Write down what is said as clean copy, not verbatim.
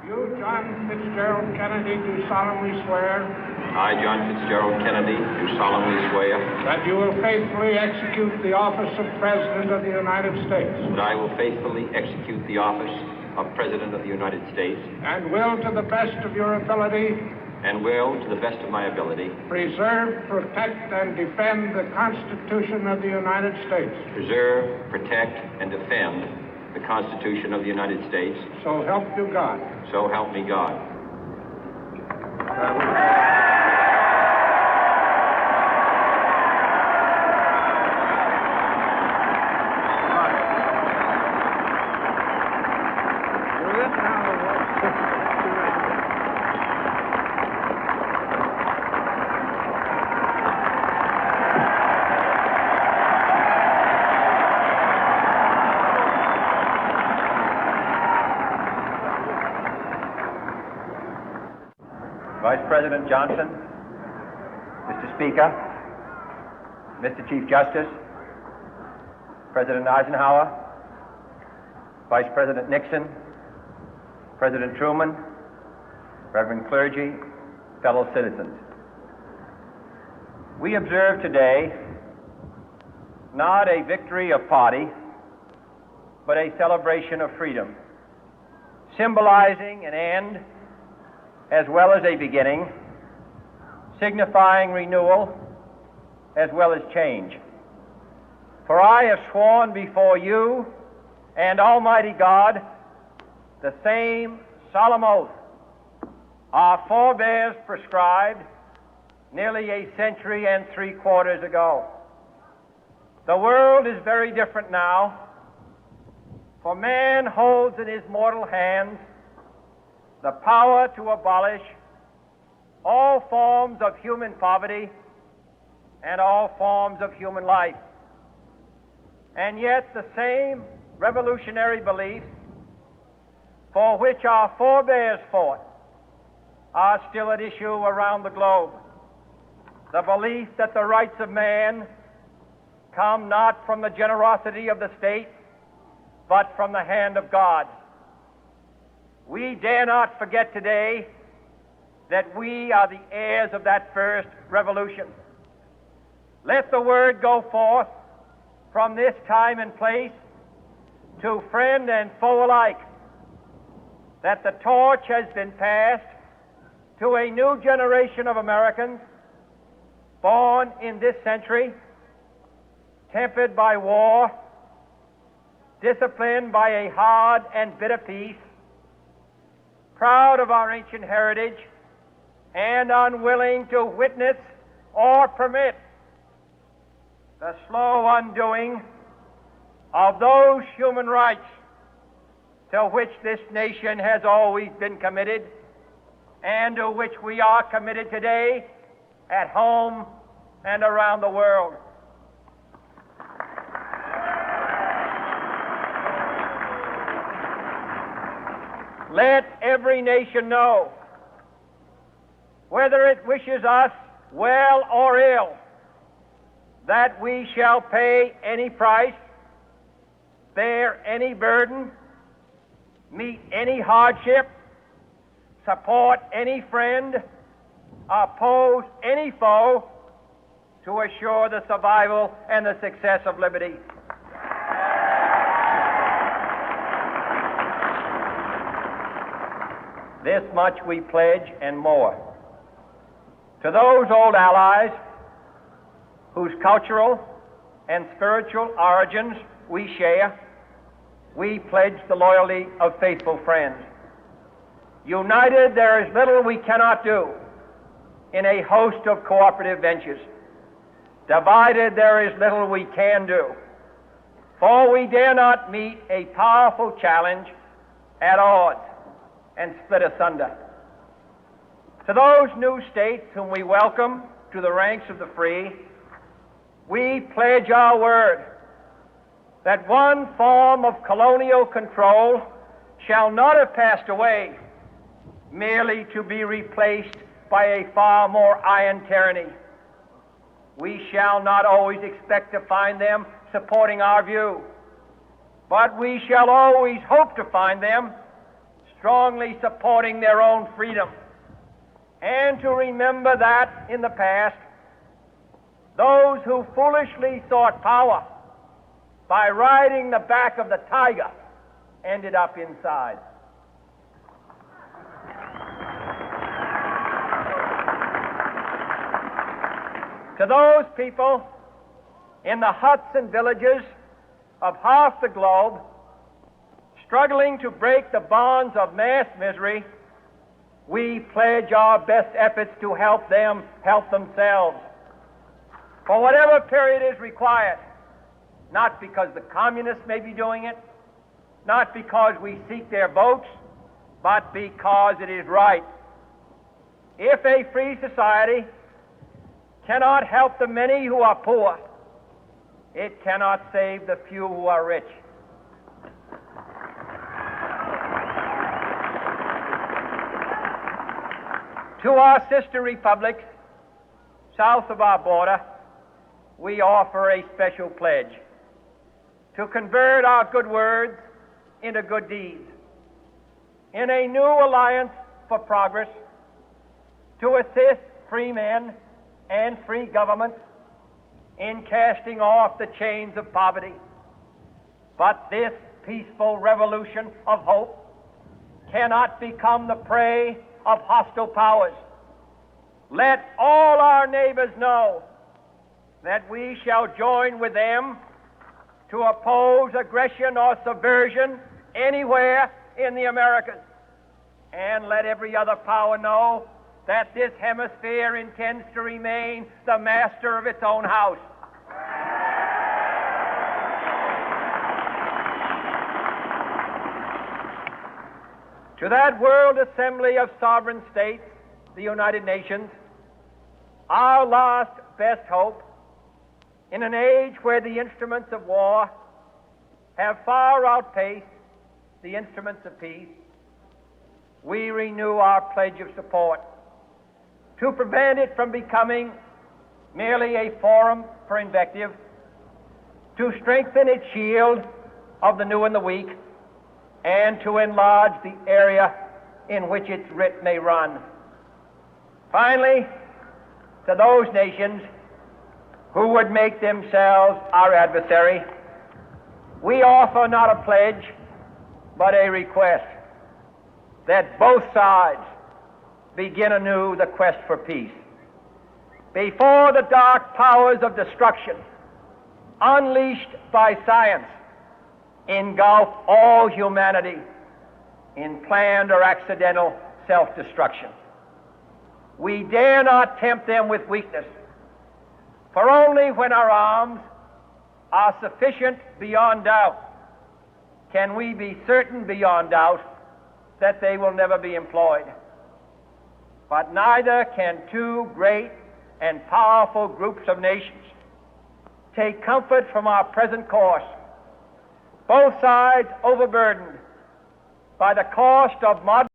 You, John Fitzgerald Kennedy, do solemnly swear I, John Fitzgerald Kennedy, do solemnly swear that you will faithfully execute the office of President of the United States that I will faithfully execute the office of President of the United States and will, to the best of your ability, and will, to the best of my ability, preserve, protect, and defend the Constitution of the United States. preserve, protect, and defend the Constitution of the United States. So help you God. So help me God. Vice President Johnson, Mr. Speaker, Mr. Chief Justice, President Eisenhower, Vice President Nixon, President Truman, Reverend clergy, fellow citizens. We observe today not a victory of party, but a celebration of freedom, symbolizing an end as well as a beginning, signifying renewal as well as change. For I have sworn before you and Almighty God the same solemn oath our forebears prescribed nearly a century and 3/4 ago. The world is very different now, for man holds in his mortal hands the power to abolish all forms of human poverty and all forms of human life. And yet the same revolutionary beliefs for which our forebears fought are still at issue around the globe. The belief that the rights of man come not from the generosity of the state, but from the hand of God. We dare not forget today that we are the heirs of that first revolution. Let the word go forth from this time and place to friend and foe alike that the torch has been passed to a new generation of Americans born in this century, tempered by war, disciplined by a hard and bitter peace, proud of our ancient heritage, and unwilling to witness or permit the slow undoing of those human rights to which this nation has always been committed and to which we are committed today at home and around the world. Let every nation know, whether it wishes us well or ill, that we shall pay any price, bear any burden, meet any hardship, support any friend, oppose any foe to assure the survival and the success of liberty. This much we pledge and more. To those old allies whose cultural and spiritual origins we share, we pledge the loyalty of faithful friends. United, there is little we cannot do in a host of cooperative ventures. Divided, there is little we can do, for we dare not meet a powerful challenge at odds and split asunder. To those new states whom we welcome to the ranks of the free, we pledge our word that one form of colonial control shall not have passed away, merely to be replaced by a far more iron tyranny. We shall not always expect to find them supporting our view, but we shall always hope to find them strongly supporting their own freedom, and to remember that in the past, those who foolishly sought power by riding the back of the tiger ended up inside. To those people in the huts and villages of half the globe struggling to break the bonds of mass misery, we pledge our best efforts to help them help themselves for whatever period is required, not because the communists may be doing it, not because we seek their votes, but because it is right. If a free society cannot help the many who are poor, it cannot save the few who are rich. To our sister republics south of our border, we offer a special pledge to convert our good words into good deeds, in a new alliance for progress, to assist free men and free governments in casting off the chains of poverty. But this peaceful revolution of hope cannot become the prey of hostile powers. Let all our neighbors know that we shall join with them to oppose aggression or subversion anywhere in the Americas. And let every other power know that this hemisphere intends to remain the master of its own house. To that World Assembly of Sovereign States, the United Nations, our last best hope, in an age where the instruments of war have far outpaced the instruments of peace, we renew our pledge of support to prevent it from becoming merely a forum for invective, to strengthen its shield of the new and the weak, and to enlarge the area in which its writ may run. Finally, to those nations who would make themselves our adversary, we offer not a pledge, but a request that both sides begin anew the quest for peace. Before the dark powers of destruction, unleashed by science, engulf all humanity in planned or accidental self-destruction, we dare not tempt them with weakness, for only when our arms are sufficient beyond doubt can we be certain beyond doubt that they will never be employed. But neither can two great and powerful groups of nations take comfort from our present course, both sides overburdened by the cost of modern